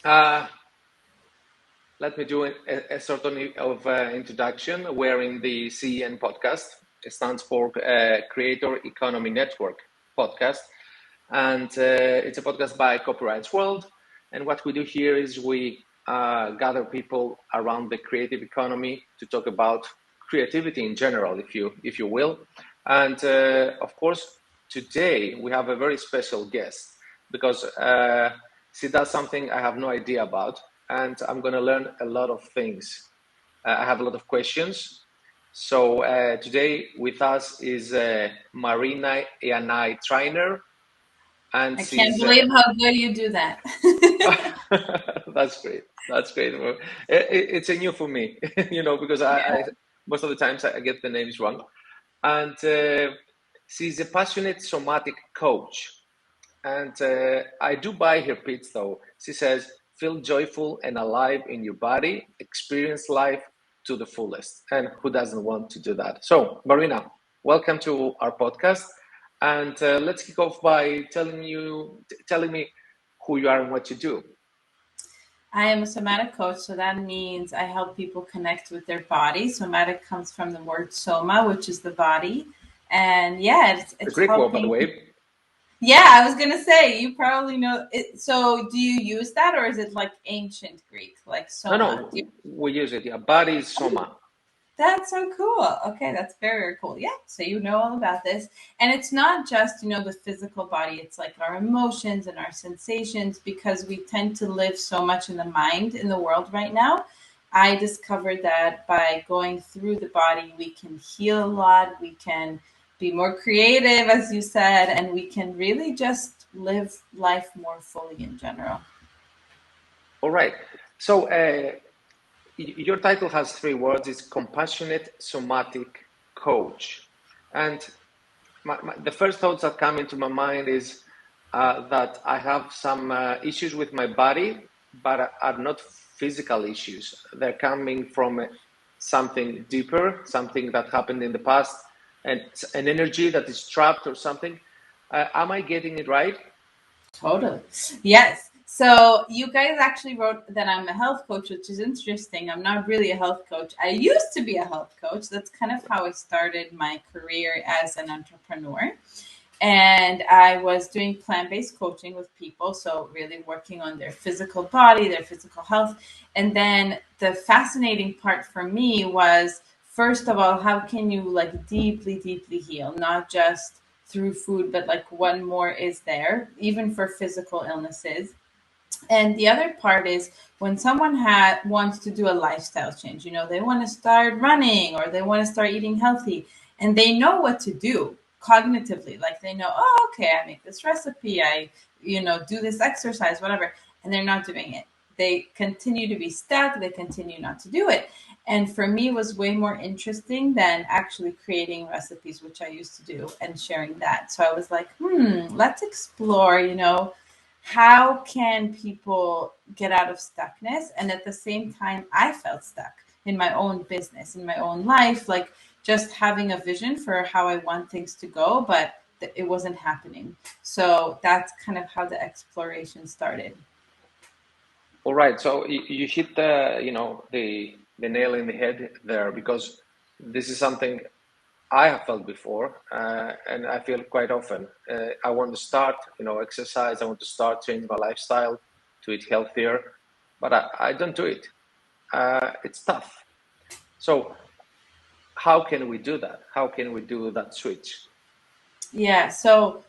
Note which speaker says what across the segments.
Speaker 1: Uh, Let me do a sort of introduction. We're in the CEN podcast. It stands for Creator Economy Network podcast. And it's a podcast by Copyrights World. And what we do here is we gather people around the creative economy to talk about creativity in general, if you will. And of course, today we have a very special guest because she does something I have no idea about, and I'm going to learn a lot of things. I have a lot of questions. So today with us is Marina Yanay Marina, and
Speaker 2: I can't
Speaker 1: she's
Speaker 2: believe how good you do that.
Speaker 1: that's great. That's great. Well, it's a new for me, because I
Speaker 2: Yeah.
Speaker 1: most of the times I get the names wrong. And she's a passionate somatic coach. And I do buy her pitch though. She says, feel joyful and alive in your body, experience life to the fullest. And who doesn't want to do that? So, Marina, welcome to our podcast. And let's kick off by telling me who you are and what you do.
Speaker 2: I am a somatic coach, so that means I help people connect with their body. Somatic comes from the word soma, which is the body. And yeah,
Speaker 1: A
Speaker 2: it's
Speaker 1: Greek word, by the
Speaker 2: helping.
Speaker 1: way.
Speaker 2: Yeah, I was gonna say you probably know it. So do you use that, or is it like ancient Greek, like
Speaker 1: No,
Speaker 2: soma?
Speaker 1: no, we use it. Yeah, body is soma.
Speaker 2: That's so cool. Okay, that's very, very cool. Yeah, so you know all about this. And it's not just, the physical body, it's like our emotions and our sensations because we tend to live so much in the mind in the world right now. I discovered that by going through the body, we can heal a lot, we can be more creative, as you said, and we can really just live life more fully in general.
Speaker 1: All right. So your title has three words. It's compassionate somatic coach. And the first thoughts that come into my mind is that I have some issues with my body, but are not physical issues. They're coming from something deeper, something that happened in the past, and an energy that is trapped or something. Am I getting it right?
Speaker 2: Totally. Yes. So you guys actually wrote that I'm a health coach, which is interesting. I'm not really a health coach. I used to be a health coach. That's kind of how I started my career as an entrepreneur. And I was doing plant-based coaching with people, so really working on their physical body, their physical health. And then the fascinating part for me was, first of all, how can you like deeply, deeply heal, not just through food, but like what more is there, even for physical illnesses. And the other part is when someone wants to do a lifestyle change, they want to start running or they want to start eating healthy and they know what to do cognitively. Like they know, oh, okay, I make this recipe, I, do this exercise, whatever, and they're not doing it. They continue to be stuck, they continue not to do it. And for me, it was way more interesting than actually creating recipes, which I used to do, and sharing that. So I was like, let's explore, how can people get out of stuckness? And at the same time, I felt stuck in my own business, in my own life, like just having a vision for how I want things to go, but it wasn't happening. So that's kind of how the exploration started.
Speaker 1: All right. So you hit the nail in the head there because this is something I have felt before, and I feel quite often. I want to start, exercise. I want to start change my lifestyle to eat healthier, but I don't do it. It's tough. So how can we do that? How can we do that switch?
Speaker 2: Yeah. So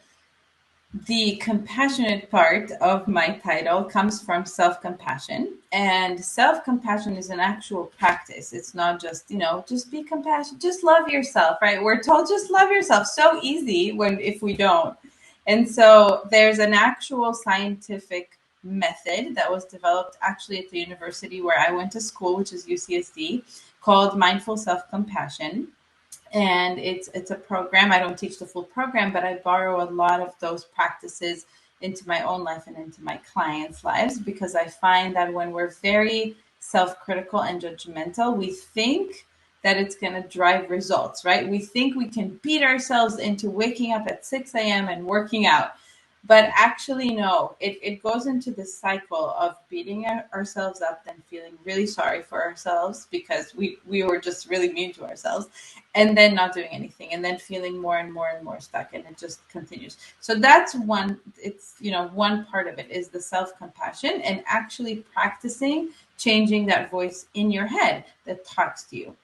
Speaker 2: the compassionate part of my title comes from self compassion. And self compassion is an actual practice. It's not just, just be compassionate, just love yourself, right? We're told just love yourself. So easy if we don't. And so there's an actual scientific method that was developed actually at the university where I went to school, which is UCSD, called mindful self compassion. And it's a program. I don't teach the full program, but I borrow a lot of those practices into my own life and into my clients' lives because I find that when we're very self-critical and judgmental, we think that it's going to drive results, right? We think we can beat ourselves into waking up at 6 a.m. and working out. But actually, no, it goes into the cycle of beating ourselves up, then feeling really sorry for ourselves because we were just really mean to ourselves, and then not doing anything, and then feeling more and more and more stuck, and it just continues. So that's one, it's, one part of it is the self-compassion and actually practicing changing that voice in your head that talks to you.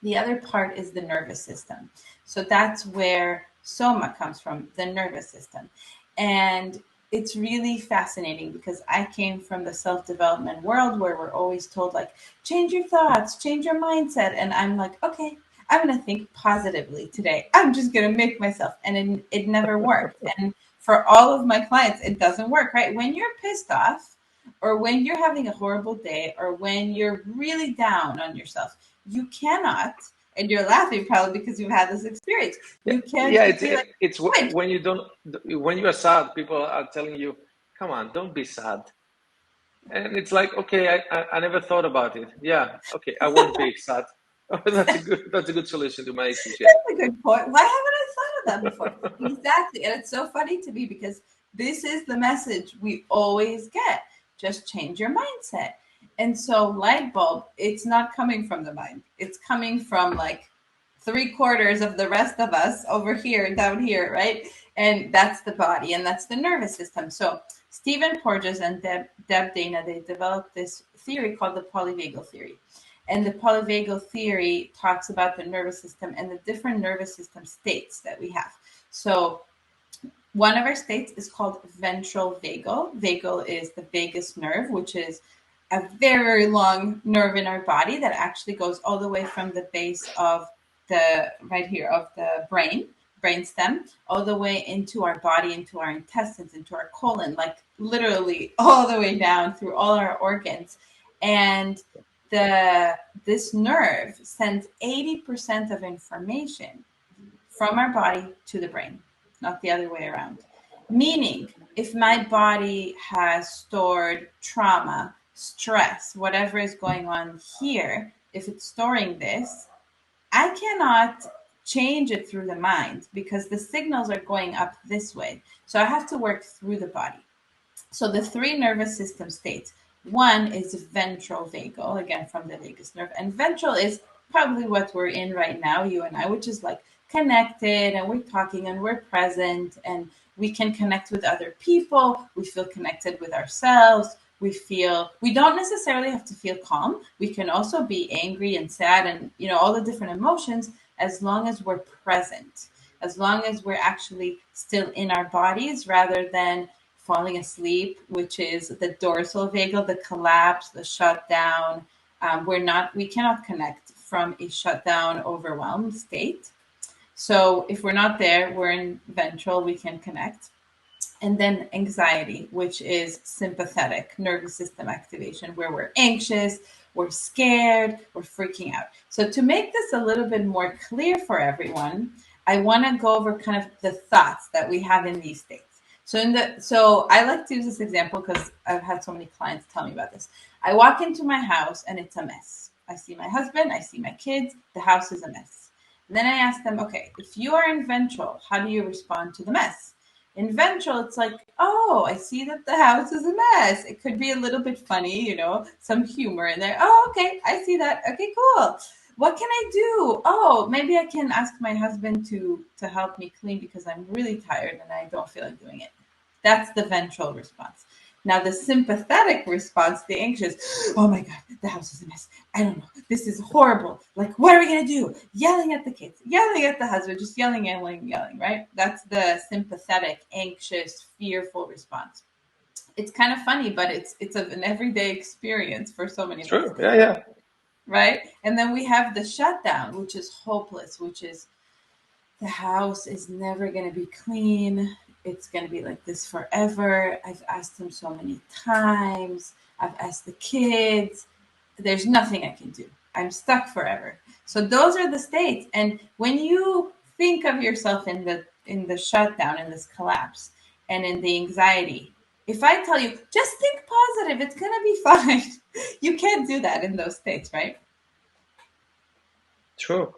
Speaker 2: The other part is the nervous system. So that's where soma comes from, the nervous system. And it's really fascinating because I came from the self-development world where we're always told, like, change your thoughts, change your mindset. And I'm like, okay, I'm going to think positively today. I'm just going to make myself. And it never worked. And for all of my clients, it doesn't work, right? When you're pissed off, or when you're having a horrible day, or when you're really down on yourself, you cannot, and you're laughing probably because you've had this experience. You can't
Speaker 1: Yeah,
Speaker 2: just be like,
Speaker 1: it's
Speaker 2: "Wait."
Speaker 1: when you don't, when you are sad, people are telling you, "Come on, don't be sad," and it's like, okay, I never thought about it. Yeah, okay, I won't be sad. That's a good solution to my issues. Yeah.
Speaker 2: That's a good point. Why haven't I thought of that before? Exactly. And it's so funny to me because this is the message we always get. Just change your mindset. And so light bulb, it's not coming from the mind. It's coming from like 3/4 of the rest of us over here, down here, right? And that's the body and that's the nervous system. So Stephen Porges and Deb Dana, they developed this theory called the polyvagal theory. And the polyvagal theory talks about the nervous system and the different nervous system states that we have. So one of our states is called ventral vagal. Vagal is the vagus nerve, which is a very long nerve in our body that actually goes all the way from the base of the right here of the brain stem, all the way into our body, into our intestines, into our colon, like literally all the way down through all our organs. And this nerve sends 80% of information from our body to the brain, not the other way around. Meaning, if my body has stored trauma, stress, whatever is going on here, if it's storing this, I cannot change it through the mind because the signals are going up this way. So I have to work through the body. So the three nervous system states. One is ventral vagal, again from the vagus nerve, and ventral is probably what we're in right now, you and I, which is like connected and we're talking and we're present and we can connect with other people. We feel connected with ourselves. We don't necessarily have to feel calm. We can also be angry and sad and, all the different emotions as long as we're present, as long as we're actually still in our bodies rather than falling asleep, which is the dorsal vagal, the collapse, the shutdown. We cannot connect from a shutdown, overwhelmed state. So if we're not there, we're in ventral, we can connect. And then anxiety, which is sympathetic nervous system activation, where we're anxious, we're scared, we're freaking out. So to make this a little bit more clear for everyone, I want to go over kind of the thoughts that we have in these states. So I like to use this example because I've had so many clients tell me about this. I walk into my house and it's a mess. I see my husband, I see my kids, the house is a mess. And then I ask them, okay, if you are in ventral, how do you respond to the mess? In ventral, it's like, oh, I see that the house is a mess. It could be a little bit funny, some humor in there. Oh, okay, I see that. Okay, cool. What can I do? Oh, maybe I can ask my husband to help me clean because I'm really tired and I don't feel like doing it. That's the ventral response. Now, the sympathetic response, the anxious, oh my God, the house is a mess. I don't know. This is horrible. Like, what are we going to do? Yelling at the kids, yelling at the husband, just yelling, right? That's the sympathetic, anxious, fearful response. It's kind of funny, but it's an everyday experience for so many of us.
Speaker 1: True. Yeah.
Speaker 2: Right? And then we have the shutdown, which is hopeless, which is the house is never going to be clean. It's going to be like this forever. I've asked him so many times. I've asked the kids. There's nothing I can do. I'm stuck forever. So those are the states. And when you think of yourself in the shutdown, in this collapse, and in the anxiety, if I tell you, just think positive, it's going to be fine. You can't do that in those states, right?
Speaker 1: True.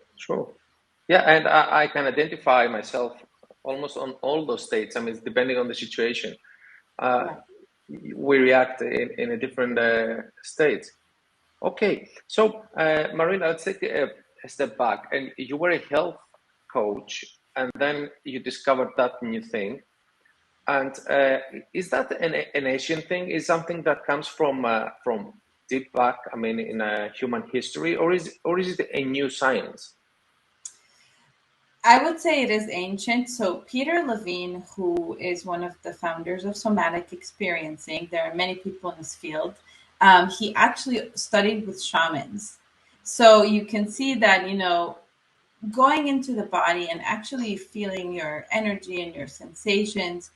Speaker 1: Yeah, and I can identify myself almost on all those states. I mean, it's depending on the situation.
Speaker 2: Right.
Speaker 1: We react in a different states. Okay, so Marina, let's take a step back. And you were a health coach, and then you discovered that new thing. And is that an Asian thing? Is something that comes from deep back? I mean, in human history, or is it a new science?
Speaker 2: I would say it is ancient. So Peter Levine, who is one of the founders of somatic experiencing, there are many people in this field. He actually studied with shamans. So you can see that, going into the body and actually feeling your energy and your sensations.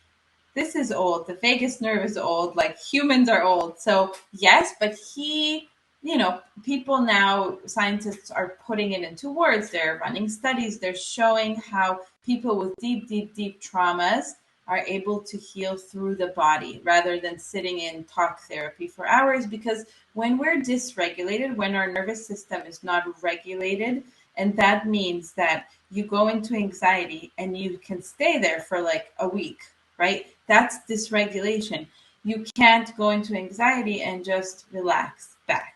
Speaker 2: This is old. The vagus nerve is old. Like humans are old. So yes, but people now, scientists are putting it into words. They're running studies. They're showing how people with deep, deep, deep traumas are able to heal through the body rather than sitting in talk therapy for hours. Because when we're dysregulated, when our nervous system is not regulated, and that means that you go into anxiety and you can stay there for like a week, right? That's dysregulation. You can't go into anxiety and just relax back,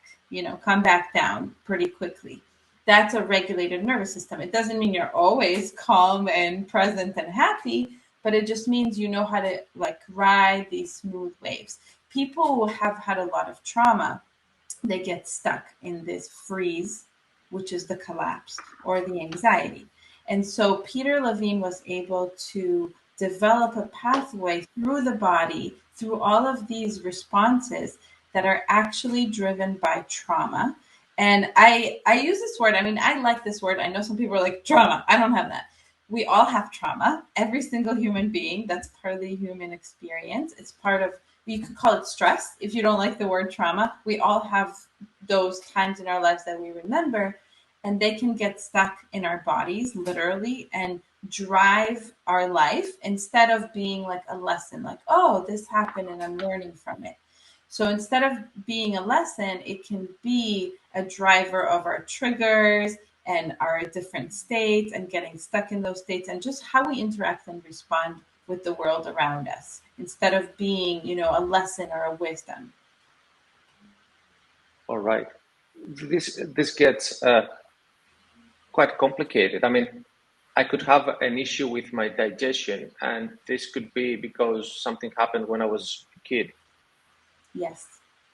Speaker 2: come back down pretty quickly. That's a regulated nervous system. It doesn't mean you're always calm and present and happy, but it just means you know how to like ride these smooth waves. People who have had a lot of trauma, they get stuck in this freeze, which is the collapse or the anxiety. And so Peter Levine was able to develop a pathway through the body, through all of these responses that are actually driven by trauma. And I use this word. I mean, I like this word. I know some people are like, trauma. I don't have that. We all have trauma. Every single human being. That's part of the human experience. It's part of, you could call it stress if you don't like the word trauma. We all have those times in our lives that we remember, and they can get stuck in our bodies literally and drive our life instead of being like a lesson, like, oh, this happened and I'm learning from it. So instead of being a lesson, it can be a driver of our triggers and our different states and getting stuck in those states and just how we interact and respond with the world around us instead of being, a lesson or a wisdom.
Speaker 1: All right. This gets quite complicated. I mean, I could have an issue with my digestion, and this could be because something happened when I was a kid.
Speaker 2: Yes.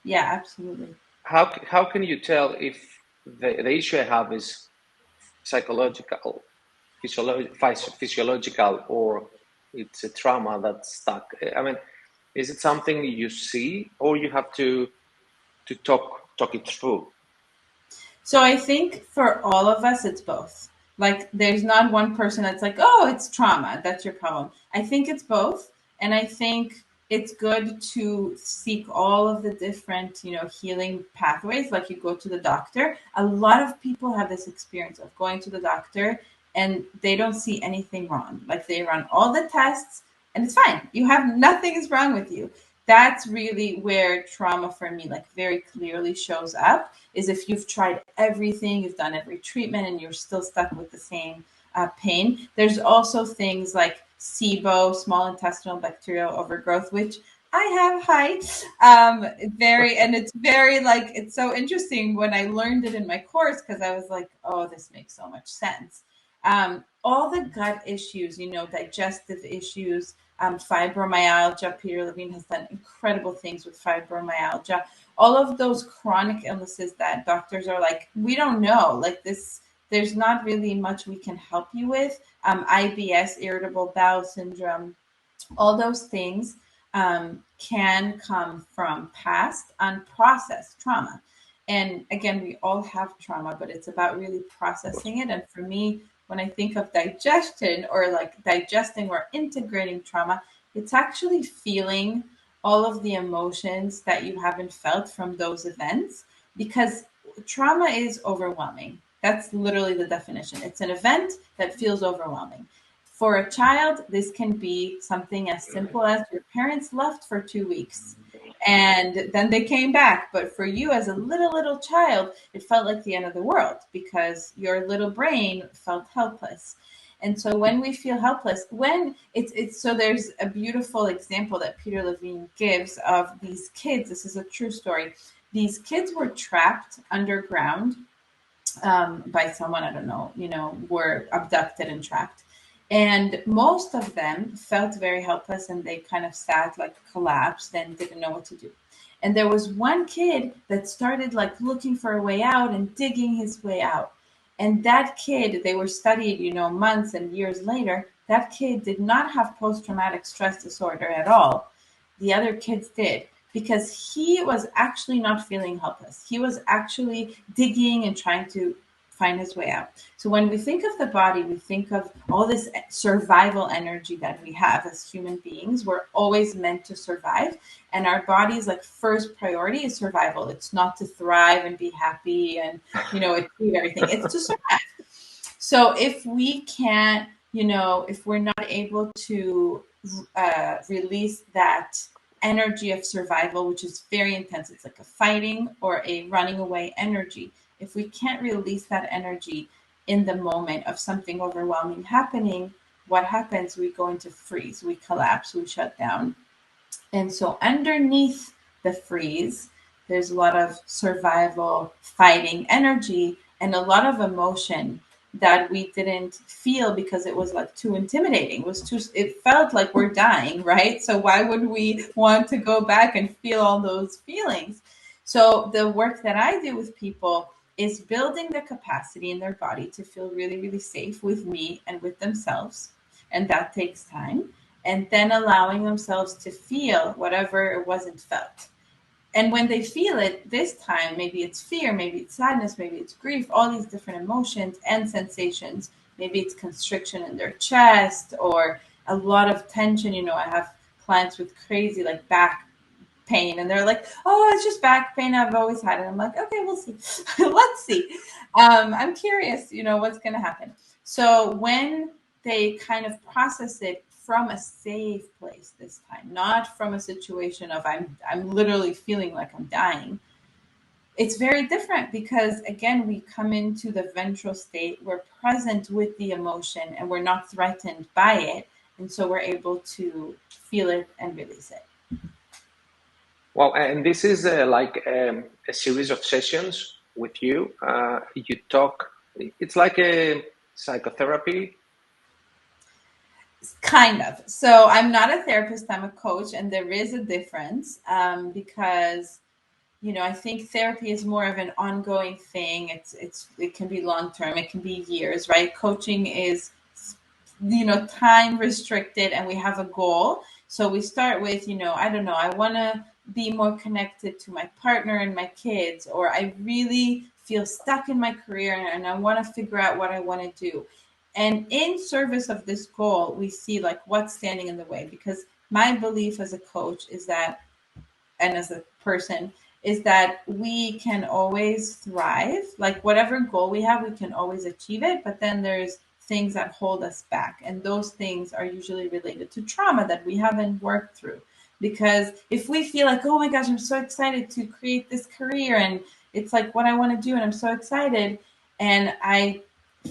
Speaker 2: Yeah, absolutely.
Speaker 1: How can you tell if the issue I have is psychological, physiological, or it's a trauma that's stuck? I mean, is it something you see, or you have to talk it through?
Speaker 2: So I think for all of us, it's both. Like, there's not one person that's like, oh, it's trauma. That's your problem. I think it's both. And I think it's good to seek all of the different, healing pathways. Like, you go to the doctor. A lot of people have this experience of going to the doctor and they don't see anything wrong. Like, they run all the tests and it's fine. You have nothing is wrong with you. That's really where trauma for me, like, very clearly shows up, is if you've tried everything, you've done every treatment, and you're still stuck with the same pain. There's also things like SIBO, small intestinal bacterial overgrowth, which I have and it's very like, it's so interesting when I learned it in my course, because I was like, oh, this makes so much sense. All the gut issues, digestive issues, fibromyalgia. Peter Levine has done incredible things with fibromyalgia. All of those chronic illnesses that doctors are like, we don't know, like this, there's not really much we can help you with. IBS, irritable bowel syndrome, all those things can come from past unprocessed trauma. And again, we all have trauma, but it's about really processing it. And for me, when I think of digestion or like digesting or integrating trauma, it's actually feeling all of the emotions that you haven't felt from those events, because trauma is overwhelming. That's literally the definition. It's an event that feels overwhelming. For a child, this can be something as simple as your parents left for 2 weeks and then they came back. But for you as a little child, it felt like the end of the world because your little brain felt helpless. And so when we feel helpless, when it's so there's a beautiful example that Peter Levine gives of these kids. This is a true story. These kids were trapped underground by someone, I don't know, were abducted and trapped. And most of them felt very helpless, and they kind of sat like collapsed and didn't know what to do. And there was one kid that started like looking for a way out and digging his way out. And that kid, they were studied, months and years later, that kid did not have post-traumatic stress disorder at all. The other kids did, because he was actually not feeling helpless. He was actually digging and trying to find his way out. So when we think of the body, we think of all this survival energy that we have as human beings. We're always meant to survive. And our body's like first priority is survival. It's not to thrive and be happy and, achieve everything. It's to survive. So if we can't, if we're not able to release that energy of survival, which is very intense, it's like a fighting or a running away energy. If we can't release that energy in the moment of something overwhelming happening, what happens? We go into freeze, we collapse, we shut down. And so underneath the freeze, there's a lot of survival, fighting energy, and a lot of emotion that we didn't feel because it was like too intimidating. It felt like we're dying, right? So why would we want to go back and feel all those feelings? So the work that I do with people is building the capacity in their body to feel really, really safe with me and with themselves. And that takes time. And then allowing themselves to feel whatever it wasn't felt. And when they feel it this time, maybe it's fear, maybe it's sadness, maybe it's grief, all these different emotions and sensations. Maybe it's constriction in their chest or a lot of tension. I have clients with crazy like back pain, and they're like, oh, it's just back pain, I've always had it. I'm like, okay, we'll see. Let's see. I'm curious, what's going to happen. So when they kind of process it from a safe place this time, not from a situation of I'm literally feeling like I'm dying, it's very different, because again, we come into the ventral state, we're present with the emotion and we're not threatened by it, and so we're able to feel it and release it.
Speaker 1: Well, and this is like a series of sessions with you. You talk, it's like a psychotherapy.
Speaker 2: Kind of. So I'm not a therapist, I'm a coach, and there is a difference because, I think therapy is more of an ongoing thing. It can be long-term, it can be years, right? Coaching is, time restricted, and we have a goal. So we start with, I don't know, I want to be more connected to my partner and my kids, or I really feel stuck in my career and I want to figure out what I want to do. And in service of this goal, we see like what's standing in the way, because my belief as a coach is that, and as a person, is that we can always thrive. Like whatever goal we have, we can always achieve it. But then there's things that hold us back. And those things are usually related to trauma that we haven't worked through. Because if we feel like, oh my gosh, I'm so excited to create this career, and it's like what I want to do, and I'm so excited, and I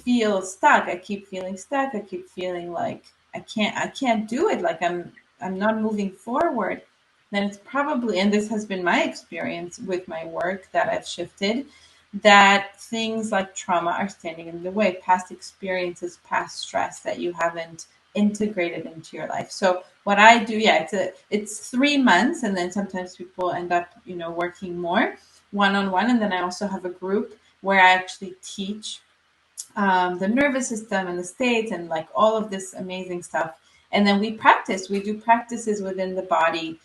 Speaker 2: feel stuck, I keep feeling stuck, I keep feeling like I can't do it, like I'm not moving forward, then it's probably, and this has been my experience with my work that I've shifted, that things like trauma are standing in the way, past experiences, past stress that you haven't integrated into your life. So what I do, it's 3 months, and then sometimes people end up, working more one-on-one, and then I also have a group where I actually teach the nervous system and the states and like all of this amazing stuff. And then we do practices within the body.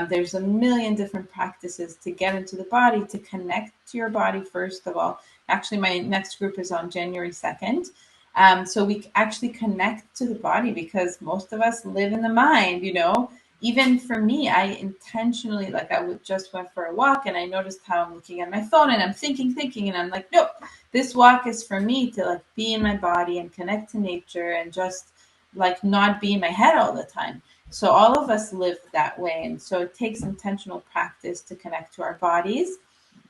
Speaker 2: There's a million different practices to get into the body, to connect to your body, first of all. Actually, my next group is on January 2nd. So we actually connect to the body, because most of us live in the mind, Even for me, I intentionally, like just went for a walk, and I noticed how I'm looking at my phone and I'm thinking, and I'm like, nope, this walk is for me to like be in my body and connect to nature and just like not be in my head all the time. So all of us live that way. And so it takes intentional practice to connect to our bodies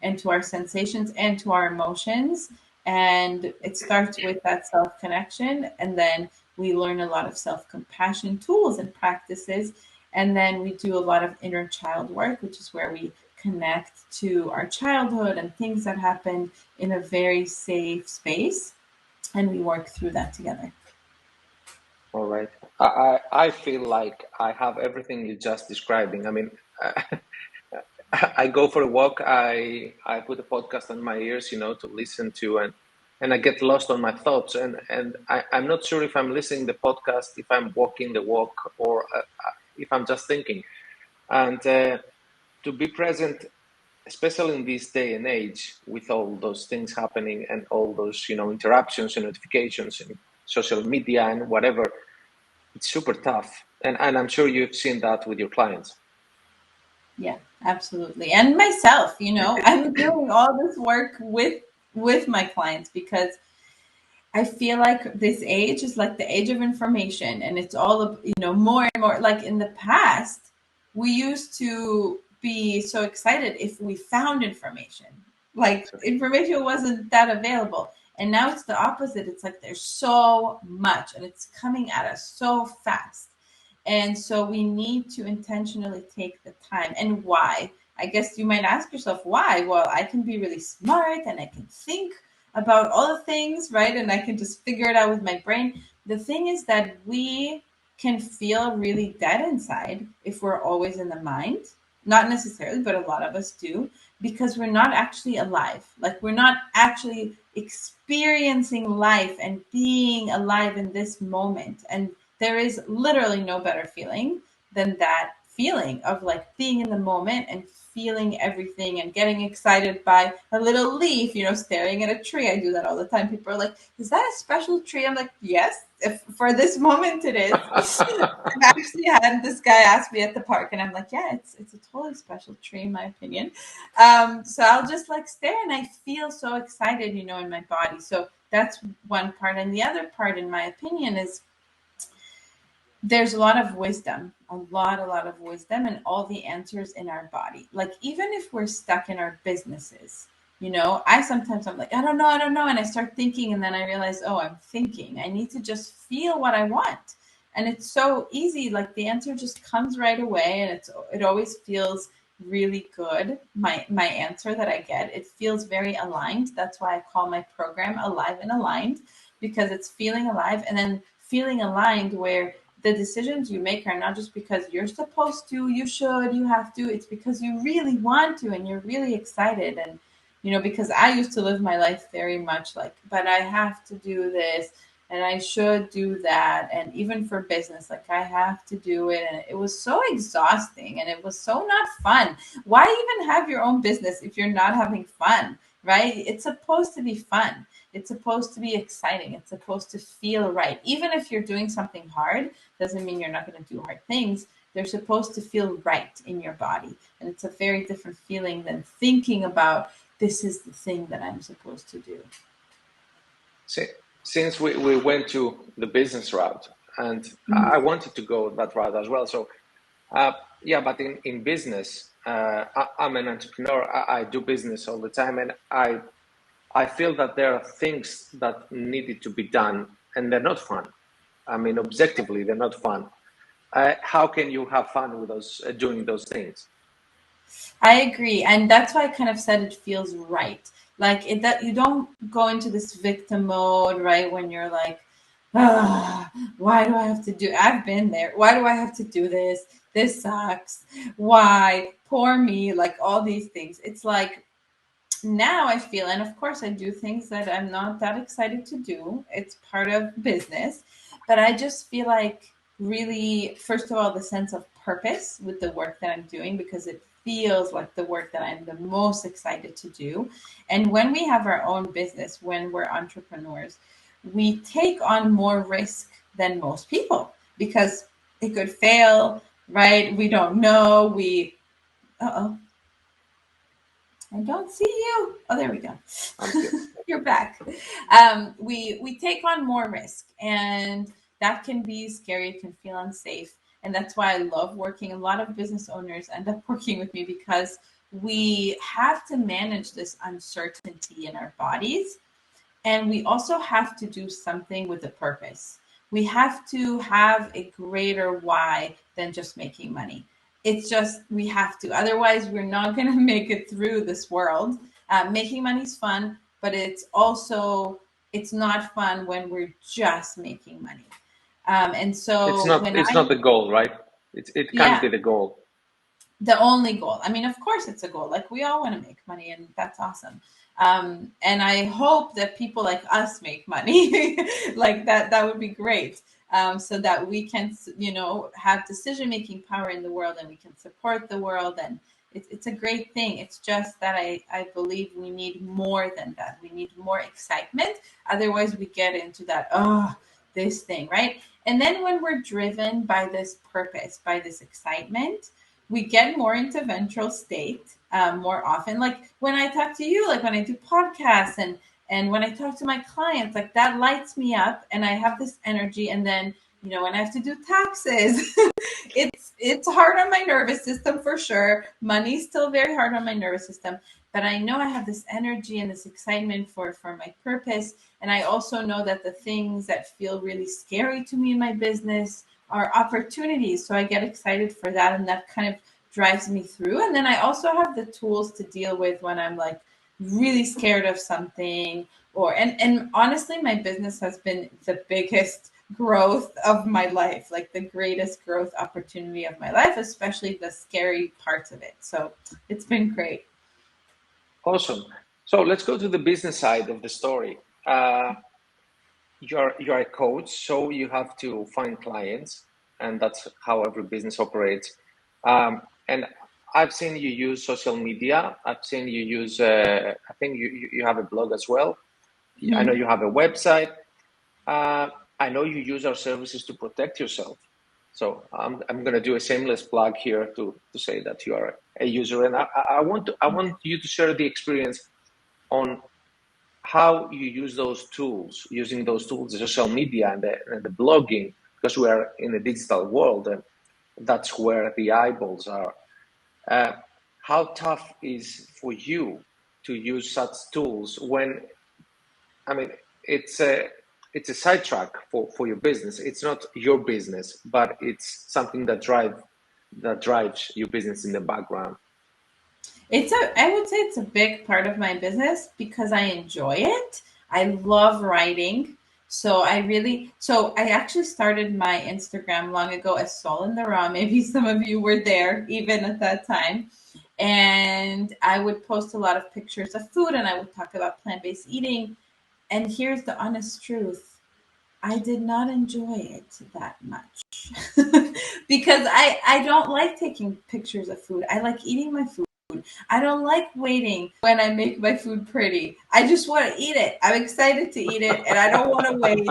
Speaker 2: and to our sensations and to our emotions. And it starts with that self-connection. And then We learn a lot of self-compassion tools and practices. And then we do a lot of inner child work, which is where we connect to our childhood and things that happened in a very safe space. And we work through that together.
Speaker 1: All right. I feel like I have everything you're just describing. I mean, I go for a walk. I put a podcast on my ears, to listen to, and I get lost on my thoughts. And I'm not sure if I'm listening the podcast, if I'm walking the walk, or if I'm just thinking. And to be present, especially in this day and age, with all those things happening and all those interruptions and notifications and social media and whatever, it's super tough. And I'm sure you've seen that with your clients.
Speaker 2: Yeah, absolutely. And myself, I'm doing all this work with my clients because I feel like this age is like the age of information, and it's all of, more and more. Like in the past, we used to be so excited if we found information. Like information wasn't that available. And now it's the opposite. It's like there's so much and it's coming at us so fast. And so we need to intentionally take the time. And why? I guess you might ask yourself, why? Well, I can be really smart and I can think about all the things, right? And I can just figure it out with my brain. The thing is that we can feel really dead inside if we're always in the mind. Not necessarily, but a lot of us do, because we're not actually alive. Like we're not actually experiencing life and being alive in this moment. And there is literally no better feeling than that feeling of like being in the moment and feeling everything and getting excited by a little leaf, staring at a tree. I do that all the time. People are like, is that a special tree? I'm like, yes, if for this moment it is. I've actually had this guy ask me at the park and I'm like, yeah, it's a totally special tree in my opinion. So I'll just like stare and I feel so excited, in my body. So that's one part. And the other part, in my opinion, is there's a lot of wisdom, a lot of wisdom, and all the answers in our body. Like, even if we're stuck in our businesses, I'm like, I don't know. And I start thinking, and then I realize, oh, I'm thinking. I need to just feel what I want. And it's so easy. Like, the answer just comes right away, and it always feels really good. My answer that I get, it feels very aligned. That's why I call my program Alive and Aligned, because it's feeling alive and then feeling aligned where the decisions you make are not just because you're supposed to, you should, you have to. It's because you really want to and you're really excited. And, because I used to live my life very much like, but I have to do this and I should do that. And even for business, like I have to do it. And it was so exhausting and it was so not fun. Why even have your own business if you're not having fun, right? It's supposed to be fun. It's supposed to be exciting. It's supposed to feel right. Even if you're doing something hard, doesn't mean you're not going to do hard things. They're supposed to feel right in your body. And it's a very different feeling than thinking about this is the thing that I'm supposed to do.
Speaker 1: Since we went to the business route, and I wanted to go that route as well. So, but in business, I'm an entrepreneur. I do business all the time, and I feel that there are things that needed to be done, and they're not fun. I mean, objectively, they're not fun. How can you have fun with those doing those things?
Speaker 2: I agree, and that's why I kind of said it feels right. Like that you don't go into this victim mode, right? When you're like, why do I have to do? I've been there. Why do I have to do this? This sucks. Why? Poor me. Like all these things. It's like now I feel, and of course I do things that I'm not that excited to do. It's part of business, but I just feel like really, first of all, the sense of purpose with the work that I'm doing, because it feels like the work that I'm the most excited to do. And when we have our own business, when we're entrepreneurs, we take on more risk than most people because it could fail, right? We don't know. I don't see you. Oh, there we go. You're back. We take on more risk, and that can be scary. It can feel unsafe, and that's why I love working. A lot of business owners end up working with me because we have to manage this uncertainty in our bodies, and we also have to do something with a purpose. We have to have a greater why than just making money. It's just, we have to. Otherwise, we're not going to make it through this world. Making money is fun, but it's not fun when we're just making money. And so when
Speaker 1: It's not the goal, right? It can't
Speaker 2: yeah,
Speaker 1: be the goal.
Speaker 2: the only goal. I mean, of course, it's a goal. Like, we all want to make money, and that's awesome. And I hope that people like us make money. Like that would be great. So that we can, have decision making power in the world, and we can support the world. And it's a great thing. It's just that I believe we need more than that. We need more excitement. Otherwise, we get into that, this thing, right? And then when we're driven by this purpose, by this excitement, we get more into ventral state more often. Like when I talk to you, like when I do podcasts, and when I talk to my clients, like that lights me up, and I have this energy. And then, when I have to do taxes, it's hard on my nervous system for sure. Money's still very hard on my nervous system, but I know I have this energy and this excitement for my purpose. And I also know that the things that feel really scary to me in my business are opportunities. So I get excited for that, and that kind of drives me through. And then I also have the tools to deal with when I'm like really scared of something, and honestly, my business has been the biggest growth of my life, like the greatest growth opportunity of my life, especially the scary parts of it. So it's been great.
Speaker 1: Awesome. So let's go to the business side of the story. You're a coach, so you have to find clients, and that's how every business operates. And I've seen you use social media. I've seen you use. I think you have a blog as well. I know
Speaker 2: Mhm.
Speaker 1: you have a website. I know you use our services to protect yourself. So I'm going to do a shameless plug here to say that you are a user, and I want you to share the experience on how you use those tools, using those tools, the social media and the blogging, because we are in a digital world, and that's where the eyeballs are. Uh, how tough is for you to use such tools when, I mean, it's a it's a sidetrack for your business. It's not your business, but it's something that drives your business in the background.
Speaker 2: I would say it's a big part of my business because I enjoy it. I love writing. So I actually started my Instagram long ago as Sol in the Raw. Maybe some of you were there even at that time. And I would post a lot of pictures of food, and I would talk about plant-based eating. And here's the honest truth. I did not enjoy it that much because I don't like taking pictures of food. I like eating my food. I don't like waiting when I make my food pretty. I just want to eat it. I'm excited to eat it, and I don't want to wait,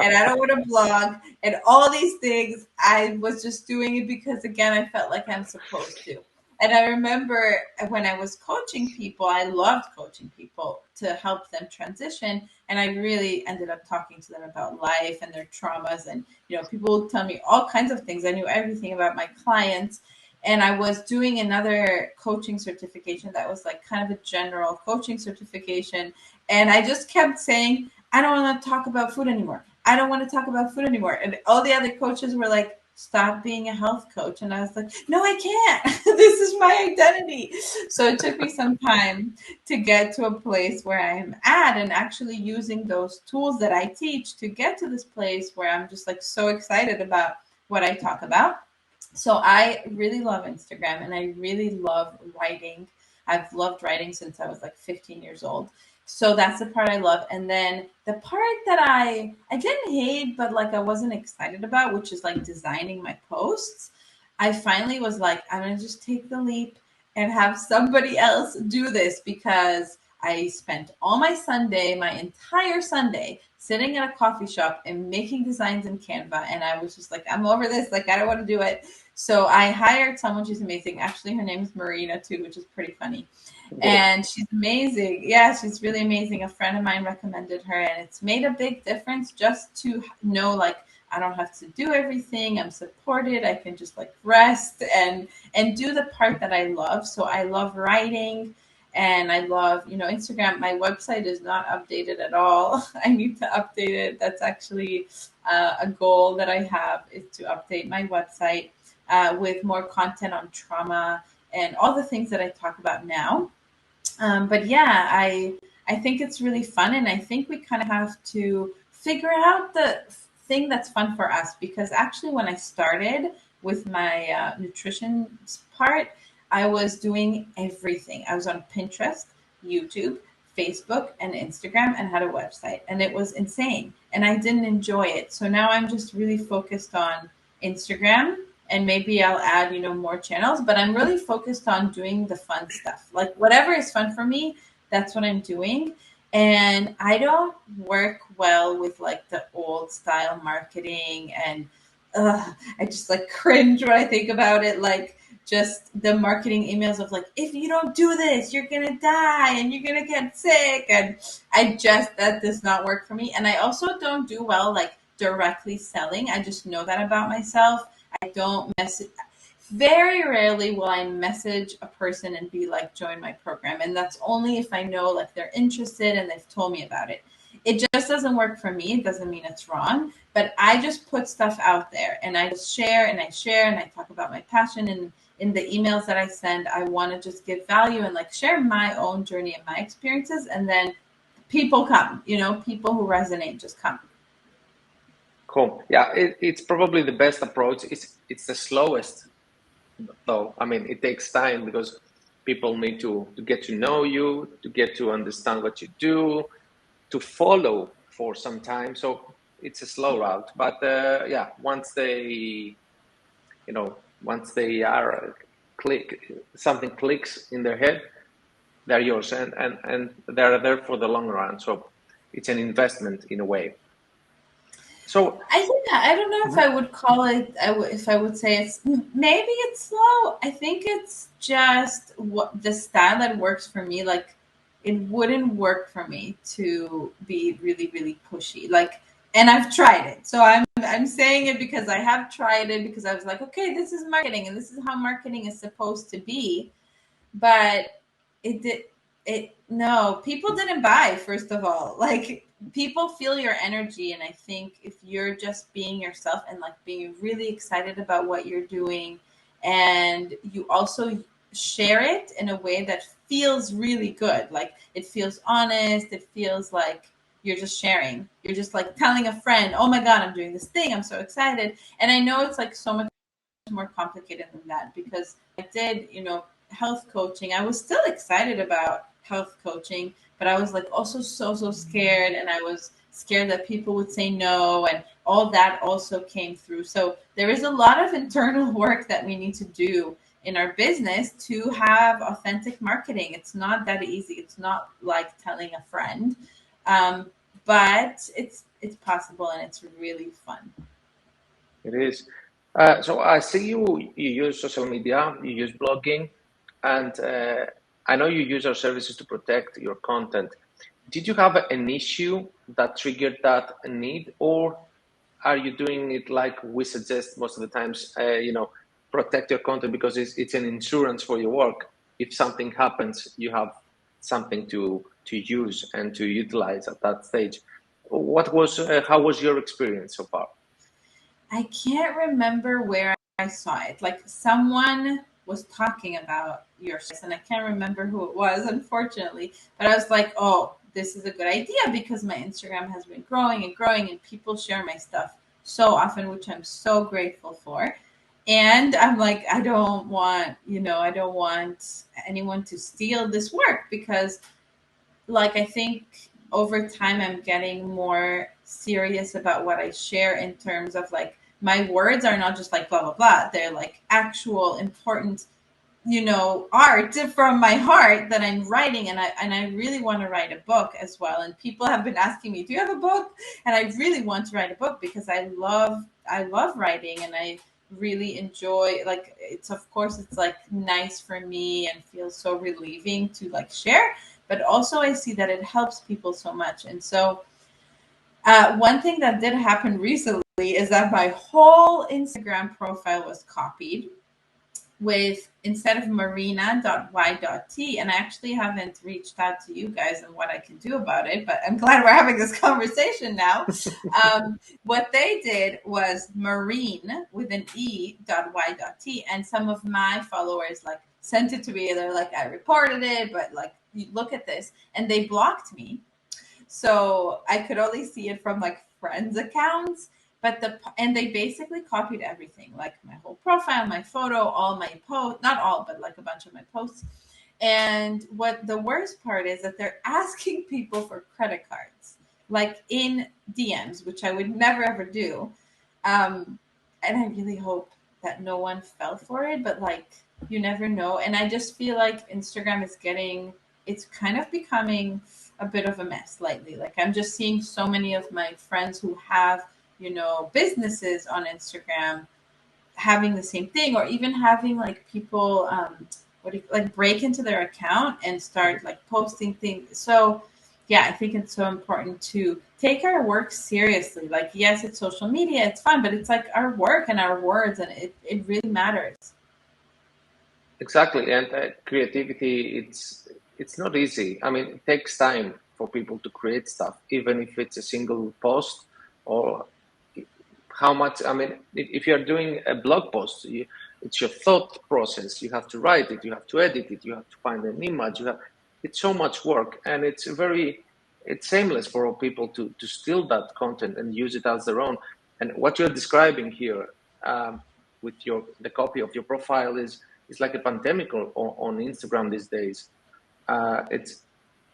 Speaker 2: and I don't want to blog, and all these things. I was just doing it because, again, I felt like I'm supposed to. And I remember when I was coaching people, I loved coaching people to help them transition. And I really ended up talking to them about life and their traumas. And, people would tell me all kinds of things. I knew everything about my clients. And I was doing another coaching certification that was like kind of a general coaching certification. And I just kept saying, I don't want to talk about food anymore. I don't want to talk about food anymore. And all the other coaches were like, stop being a health coach. And I was like, no, I can't. This is my identity. So it took me some time to get to a place where I'm at, and actually using those tools that I teach to get to this place where I'm just like so excited about what I talk about. So I really love Instagram, and I really love writing. I've loved writing since I was like 15 years old. So that's the part I love. And then the part that I didn't hate, but like I wasn't excited about, which is like designing my posts. I finally was like, I'm gonna just take the leap and have somebody else do this, because I spent all my Sunday, my entire Sunday, sitting in a coffee shop and making designs in Canva. And I was just like, I'm over this. Like, I don't want to do it. So I hired someone. She's amazing. Actually, her name is Marina too, which is pretty funny.
Speaker 1: Good.
Speaker 2: And she's amazing. Yeah, she's really amazing. A friend of mine recommended her, and it's made a big difference just to know, like, I don't have to do everything. I'm supported. I can just like rest and do the part that I love. So I love writing, And I love, Instagram. My website is not updated at all. I need to update it. That's actually a goal that I have, is to update my website with more content on trauma and all the things that I talk about now. But yeah, I think it's really fun, and I think we kind of have to figure out the thing that's fun for us. Because actually, when I started with my nutrition part, I was doing everything. I was on Pinterest, YouTube, Facebook, and Instagram, and had a website, and it was insane. And I didn't enjoy it. So now I'm just really focused on Instagram, and maybe I'll add, more channels, but I'm really focused on doing the fun stuff. Like whatever is fun for me, that's what I'm doing. And I don't work well with like the old style marketing, and I just like cringe when I think about it. Like just the marketing emails of like, if you don't do this, you're going to die and you're going to get sick. And that does not work for me. And I also don't do well, like directly selling. I just know that about myself. I don't message. Very rarely will I message a person and be like, join my program. And that's only if I know like they're interested and they've told me about it. It just doesn't work for me. It doesn't mean it's wrong, but I just put stuff out there, and I just share and I share and I talk about my passion. And in the emails that I send, I want to just give value and like share my own journey and my experiences. And then people come, people who resonate just come.
Speaker 1: Cool. Yeah, it's probably the best approach. It's the slowest, though. I mean, it takes time because people need to get to know you, to get to understand what you do, to follow for some time. So it's a slow route. But yeah, once they are something clicks in their head, they're yours, and they're there for the long run. So it's an investment in a way. So
Speaker 2: I don't know if I would call it. If I would say maybe it's slow. I think it's just what the style that works for me. Like it wouldn't work for me to be really, really pushy. Like, and I've tried it. So I'm saying it because I have tried it, because I was like, okay, this is marketing and this is how marketing is supposed to be. But no, people didn't buy, first of all. Like people feel your energy, and I think if you're just being yourself and like being really excited about what you're doing, and you also share it in a way that feels really good, like it feels honest, it feels like you're just sharing, you're just like telling a friend, oh my god, I'm doing this thing, I'm so excited. And I know it's like so much more complicated than that, because I did, health coaching. I was still excited about health coaching, but I was like also so scared, and I was scared that people would say no, and all that also came through. So there is a lot of internal work that we need to do in our business to have authentic marketing. It's not that easy. It's not like telling a friend, but it's possible, and it's really fun.
Speaker 1: it is. So I see you use social media, you use blogging, and I know you use our services to protect your content. Did you have an issue that triggered that need, or are you doing it like we suggest most of the times? Protect your content because it's an insurance for your work. If something happens, you have something to use and to utilize at that stage. How was your experience so far?
Speaker 2: I can't remember where I saw it. Like someone was talking about your service, and I can't remember who it was, unfortunately. But I was like, oh, this is a good idea, because my Instagram has been growing and growing, and people share my stuff so often, which I'm so grateful for. And I'm like, I don't want anyone to steal this work, because like I think over time I'm getting more serious about what I share, in terms of like my words are not just like blah blah blah. They're like actual important, art from my heart that I'm writing, and I really want to write a book as well. And people have been asking me, do you have a book? And I really want to write a book, because I love writing, and I really enjoy, like, it's, of course, it's like nice for me and feels so relieving to like share, but also I see that it helps people so much. And so one thing that did happen recently is that my whole Instagram profile was copied. with instead of marina.y.t, and I actually haven't reached out to you guys and what I can do about it, but I'm glad we're having this conversation now. What they did was marine with an e.y.t, and some of my followers like sent it to me. They're like, I reported it, but like, you look at this, and they blocked me, so I could only see it from like friends' accounts. But and they basically copied everything, like my whole profile, my photo, all my posts, not all, but like a bunch of my posts. And what the worst part is that they're asking people for credit cards, like in DMs, which I would never ever do. And I really hope that no one fell for it, but like, you never know. And I just feel like Instagram is it's kind of becoming a bit of a mess lately. Like, I'm just seeing so many of my friends who have, businesses on Instagram having the same thing, or even having like people, like break into their account and start like posting things. So yeah, I think it's so important to take our work seriously. Like, yes, it's social media, it's fun, but it's like our work and our words, and it really matters.
Speaker 1: Exactly, and creativity, it's not easy. I mean, it takes time for people to create stuff, even if it's a single post or how much. I mean, if you're doing a blog post, it's your thought process. You have to write it, you have to edit it, you have to find an image. It's so much work, and it's shameless for people to steal that content and use it as their own. And what you're describing here, with the copy of your profile is like a pandemic on Instagram these days. It's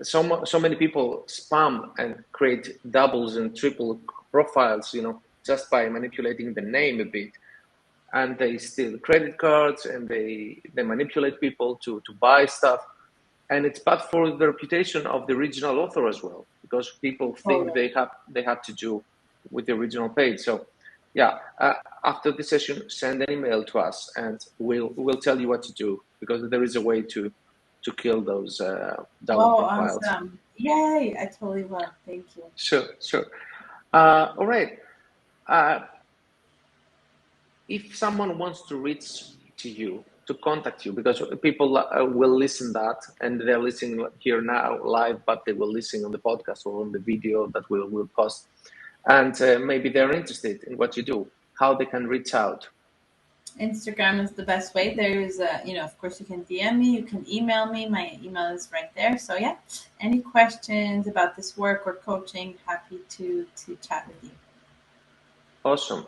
Speaker 1: so many people spam and create doubles and triple profiles, just by manipulating the name a bit, and they steal credit cards and they manipulate people to buy stuff, and it's bad for the reputation of the original author as well, because people think they have to do with the original page. So yeah, after the session, send an email to us and we'll tell you what to do, because there is a way to kill those double profiles.
Speaker 2: Awesome. Yay, I totally will. Thank you.
Speaker 1: Sure. All right. If someone wants to reach to you, to contact you, because people will listen that, and they're listening here now live, but they will listen on the podcast or on the video that we'll post, and maybe they're interested in what you do, how they can reach out.
Speaker 2: Instagram is the best way. There's of course, you can DM me, you can email me. My email is right there. So yeah, any questions about this work or coaching, happy to chat with you.
Speaker 1: Awesome.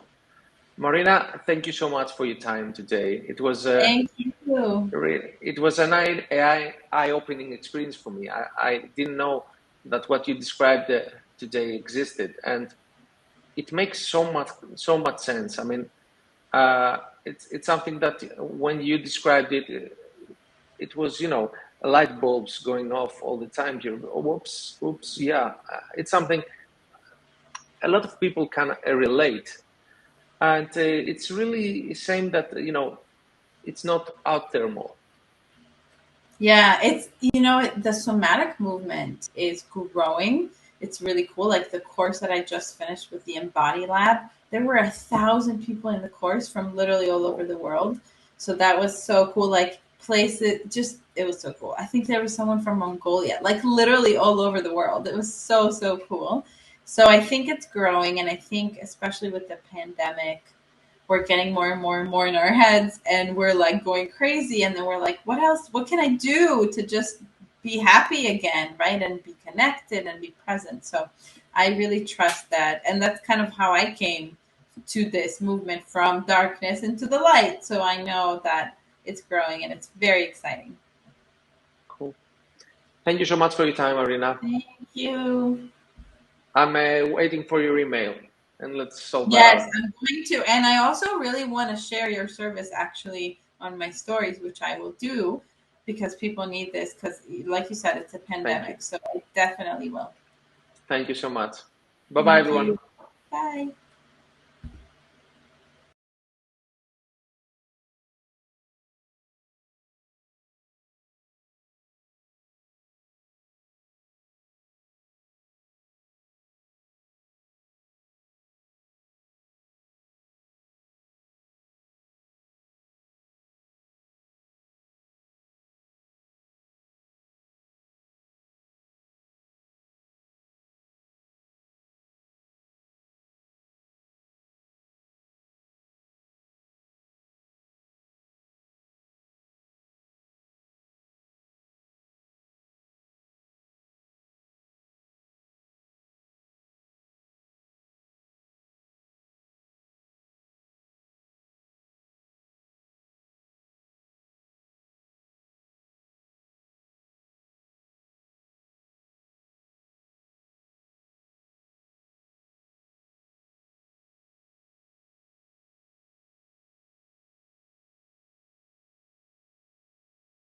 Speaker 1: Marina, thank you so much for your time today. It was
Speaker 2: thank you.
Speaker 1: It was an eye-opening experience for me. I didn't know that what you described today existed, and it makes so much sense. I mean, it's something that when you described it, it was light bulbs going off all the time. Whoops, yeah, it's something a lot of people can relate. And it's really a shame that, it's not out there more.
Speaker 2: Yeah, it's, the somatic movement is growing. It's really cool. Like the course that I just finished with the Embody Lab, there were 1,000 people in the course from literally all over the world. So that was so cool. Like it was so cool. I think there was someone from Mongolia, like literally all over the world. It was so, so cool. So I think it's growing, and I think especially with the pandemic, we're getting more and more and more in our heads, and we're like going crazy. And then we're like, what else? What can I do to just be happy again, right? And be connected and be present. So I really trust that. And that's kind of how I came to this movement, from darkness into the light. So I know that it's growing, and it's very exciting.
Speaker 1: Cool. Thank you so much for your time, Marina.
Speaker 2: Thank you.
Speaker 1: I'm waiting for your email, and let's solve that.
Speaker 2: Yes, I'm going to. And I also really want to share your service actually on my stories, which I will do, because people need this, because like you said, it's a pandemic. So I definitely will.
Speaker 1: Thank you so much. Bye-bye, everyone.
Speaker 2: Bye.